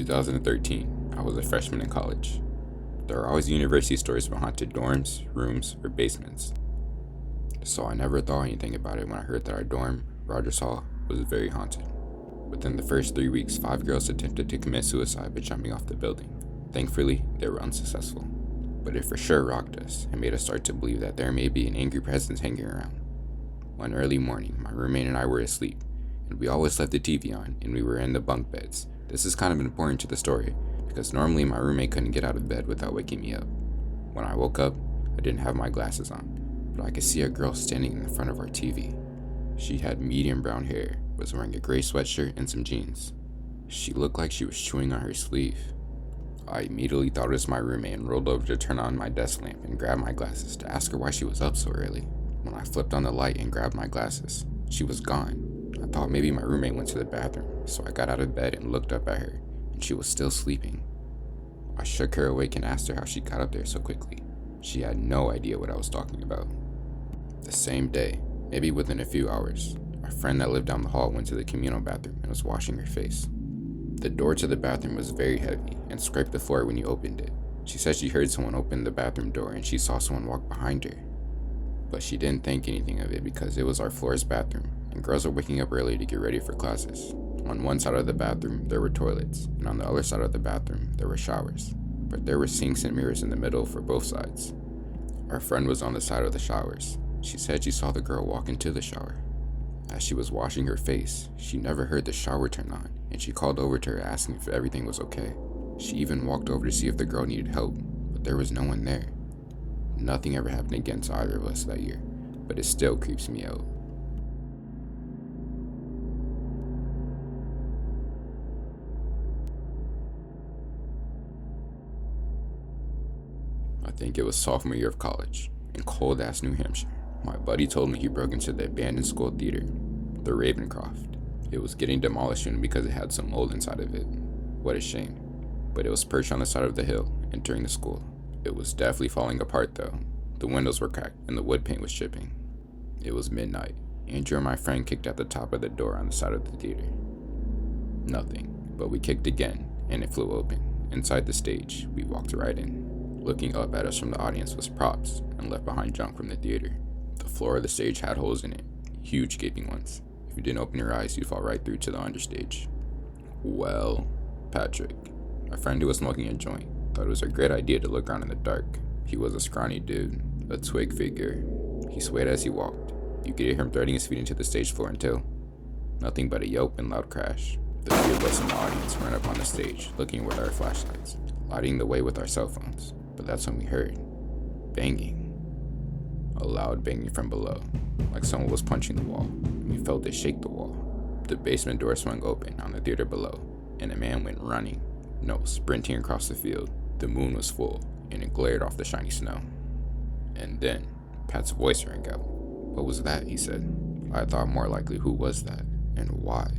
2013. I was a freshman in college. There are always university stories about haunted dorms, rooms, or basements. So I never thought anything about it when I heard that our dorm, Rogers Hall, was very haunted. Within the first 3 weeks, 5 girls attempted to commit suicide by jumping off the building. Thankfully, they were unsuccessful. But it for sure rocked us and made us start to believe that there may be an angry presence hanging around. One early morning, my roommate and I were asleep, and we always left the TV on, and we were in the bunk beds. This is kind of important to the story, because normally my roommate couldn't get out of bed without waking me up. When I woke up, I didn't have my glasses on, but I could see a girl standing in front of our TV. She had medium brown hair, was wearing a gray sweatshirt and some jeans. She looked like she was chewing on her sleeve. I immediately thought it was my roommate and rolled over to turn on my desk lamp and grab my glasses to ask her why she was up so early. When I flipped on the light and grabbed my glasses, she was gone. I thought maybe my roommate went to the bathroom, so I got out of bed and looked up at her, and she was still sleeping. I shook her awake and asked her how she got up there so quickly. She had no idea what I was talking about. The same day, maybe within a few hours, our friend that lived down the hall went to the communal bathroom and was washing her face. The door to the bathroom was very heavy and scraped the floor when you opened it. She said she heard someone open the bathroom door and she saw someone walk behind her. But she didn't think anything of it because it was our floor's bathroom, and girls were waking up early to get ready for classes. On one side of the bathroom, there were toilets, and on the other side of the bathroom, there were showers. But there were sinks and mirrors in the middle for both sides. Our friend was on the side of the showers. She said she saw the girl walk into the shower. As she was washing her face, she never heard the shower turn on, and she called over to her asking if everything was okay. She even walked over to see if the girl needed help, but there was no one there. Nothing ever happened again to either of us that year, but it still creeps me out. I think it was sophomore year of college, in cold-ass New Hampshire. My buddy told me he broke into the abandoned school theater, the Ravencroft. It was getting demolished soon because it had some mold inside of it. What a shame. But it was perched on the side of the hill, entering the school. It was definitely falling apart though. The windows were cracked and the wood paint was chipping. It was midnight. Andrew and my friend kicked at the top of the door on the side of the theater. Nothing, but we kicked again and it flew open. Inside the stage, we walked right in. Looking up at us from the audience was props and left behind junk from the theater. The floor of the stage had holes in it, huge gaping ones. If you didn't open your eyes, you'd fall right through to the understage. Well, Patrick, my friend who was smoking a joint, thought it was a great idea to look around in the dark. He was a scrawny dude, a twig figure. He swayed as he walked. You could hear him threading his feet into the stage floor until nothing but a yelp and loud crash. The three of us in the audience ran up on the stage, looking with our flashlights, lighting the way with our cell phones. But that's when we heard banging. A loud banging from below, like someone was punching the wall. We felt it shake the wall. The basement door swung open on the theater below, and a man went running, sprinting across the field. The moon was full, and it glared off the shiny snow. And then, Pat's voice rang out. What was that? He said. I thought more likely who was that, and why?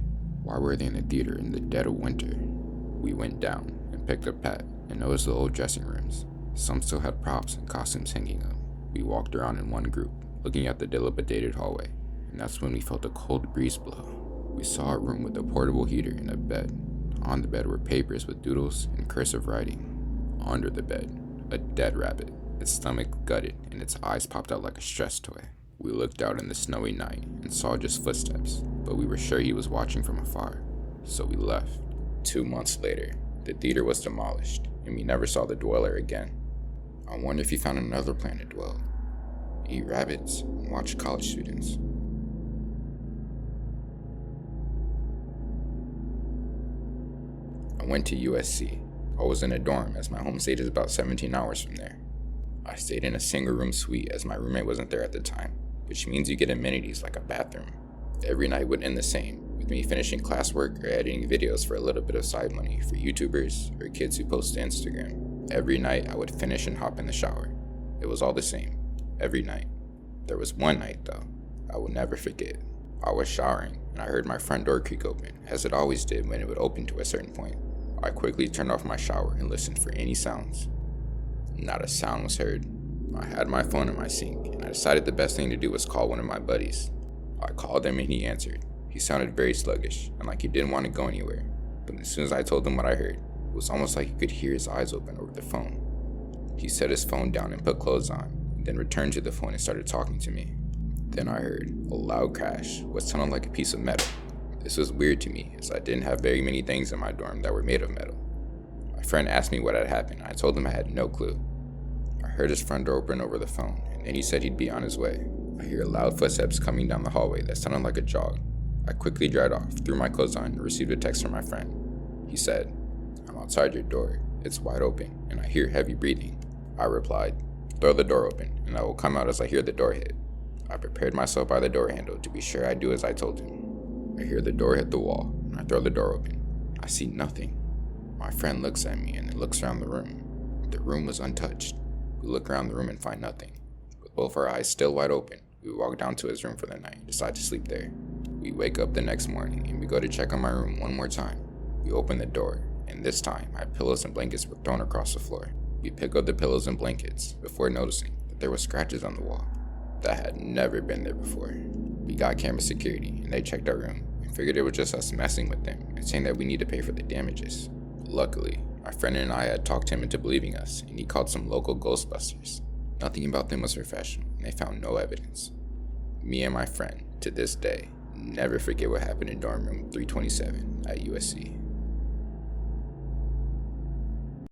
Why were they in the theater in the dead of winter? We went down and picked up Pat and noticed the old dressing rooms. Some still had props and costumes hanging up. We walked around in one group, looking at the dilapidated hallway, and that's when we felt a cold breeze blow. We saw a room with a portable heater and a bed. On the bed were papers with doodles and cursive writing. Under the bed, a dead rabbit, its stomach gutted and its eyes popped out like a stress toy. We looked out in the snowy night and saw just footsteps, but we were sure he was watching from afar, so we left. 2 months later, the theater was demolished, and we never saw the dweller again. I wonder if he found another plan to dwell, eat rabbits, and watch college students. I went to USC. I was in a dorm as my home state is about 17 hours from there. I stayed in a single room suite as my roommate wasn't there at the time, which means you get amenities like a bathroom. Every night would end the same, with me finishing classwork or editing videos for a little bit of side money for YouTubers or kids who post to Instagram. Every night I would finish and hop in the shower. It was all the same, every night. There was one night though, I will never forget. I was showering and I heard my front door creak open, as it always did when it would open to a certain point. I quickly turned off my shower and listened for any sounds. Not a sound was heard. I had my phone in my sink and I decided the best thing to do was call one of my buddies. I called him and he answered. He sounded very sluggish and like he didn't want to go anywhere. But as soon as I told him what I heard, It was almost like you could hear his eyes open over the phone. He set his phone down and put clothes on, then returned to the phone and started talking to me. Then I heard a loud crash, what sounded like a piece of metal. This was weird to me, as I didn't have very many things in my dorm that were made of metal. My friend asked me what had happened. I told him I had no clue. I heard his front door open over the phone, and then he said he'd be on his way. I hear loud footsteps coming down the hallway that sounded like a jog. I quickly dried off, threw my clothes on, and received a text from my friend. He said, "I'm outside your door. It's wide open, and I hear heavy breathing." I replied, "Throw the door open, and I will come out as I hear the door hit." I prepared myself by the door handle to be sure I do as I told him. I hear the door hit the wall, and I throw the door open. I see nothing. My friend looks at me and then looks around the room. The room was untouched. We look around the room and find nothing. With both our eyes still wide open, we walk down to his room for the night and decide to sleep there. We wake up the next morning and we go to check on my room one more time. We open the door, and this time my pillows and blankets were thrown across the floor. We pick up the pillows and blankets before noticing that there were scratches on the wall that had never been there before. We got camera security and they checked our room and figured it was just us messing with them and saying that we need to pay for the damages. Luckily, my friend and I had talked him into believing us, and he called some local Ghostbusters. Nothing about them was professional, and they found no evidence. Me and my friend, to this day, never forget what happened in dorm room 327 at USC.